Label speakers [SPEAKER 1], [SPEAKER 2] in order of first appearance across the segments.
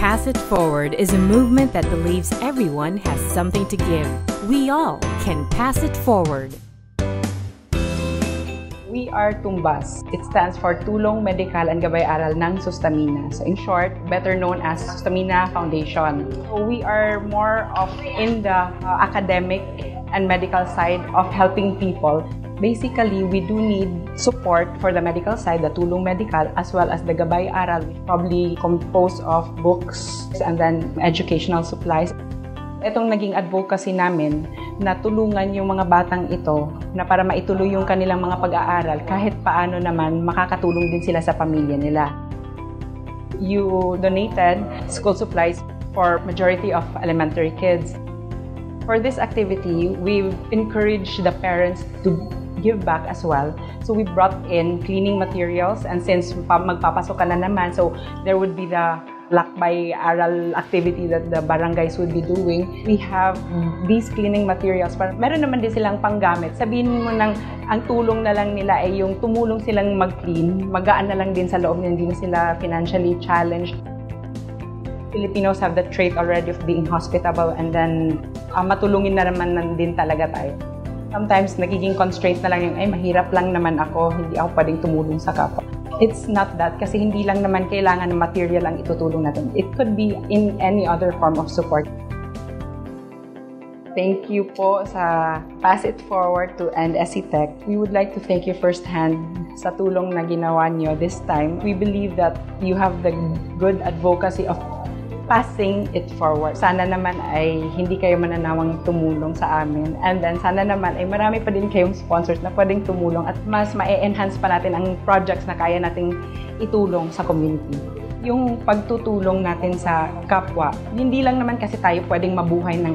[SPEAKER 1] Pass It Forward is a movement that believes everyone has something to give. We all can pass it forward.
[SPEAKER 2] We are TUMBAS. It stands for Tulong Medikal and Gabay-Aral ng Sustamina. So in short, better known as Sustamina Foundation. So we are more of in the academic and medical side of helping people. Basically, we do need support for the medical side, the Tulong Medikal, as well as the Gabay-Aral, probably composed of books and then educational supplies. Itong naging advocacy namin na tulungan yung mga batang ito na para maituloy yung kanilang mga pag-aaral kahit paano naman makakatulong din sila sa pamilya nila. You donated school supplies for majority of elementary kids. For this activity, we encourage the parents to give back as well. So we brought in cleaning materials, and since magpapasok ka na naman, so there would be the lakbay-aral activity that the barangays would be doing. We have these cleaning materials. Meron naman din silang panggamit. Sabihin mo nang ang tulong na lang nila ay yung tumulong silang mag-clean. Magaan na lang din sa loob, hindi na sila financially challenged. Filipinos have the trait already of being hospitable, and then matulungin na naman din talaga tayo. Sometimes nagiging constraint na lang yung, ay mahirap lang naman ako, hindi ako pwedeng tumulong sa kapwa. It's not that, kasi hindi lang naman kailangan ng material ang itutulong natin. It could be in any other form of support. Thank you po sa Pass It Forward to End SCTech. We would like to thank you firsthand sa tulong na ginawa niyo this time. We believe that you have the good advocacy of passing it forward. Sana naman ay hindi kayo mananawang tumulong sa amin. And then sana naman ay marami pa din kayong sponsors na pwedeng tumulong at mas ma-enhance pa natin ang projects na kaya nating itulong sa community. Yung pagtutulong natin sa kapwa, hindi lang naman kasi tayo pwedeng mabuhay ng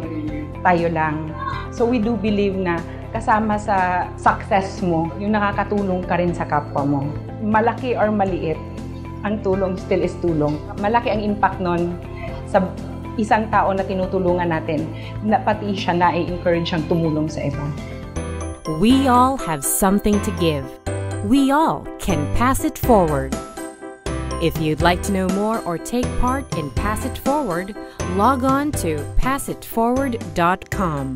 [SPEAKER 2] tayo lang. So we do believe na kasama sa success mo, yung nakakatulong ka rin sa kapwa mo. Malaki or maliit, ang tulong still is tulong. Malaki ang impact nun sa isang tao na tinutulungan natin, na pati siya na i-encourage siyang tumulong sa iba.
[SPEAKER 1] We all have something to give. We all can pass it forward. If you'd like to know more or take part in Pass It Forward, log on to passitforward.com.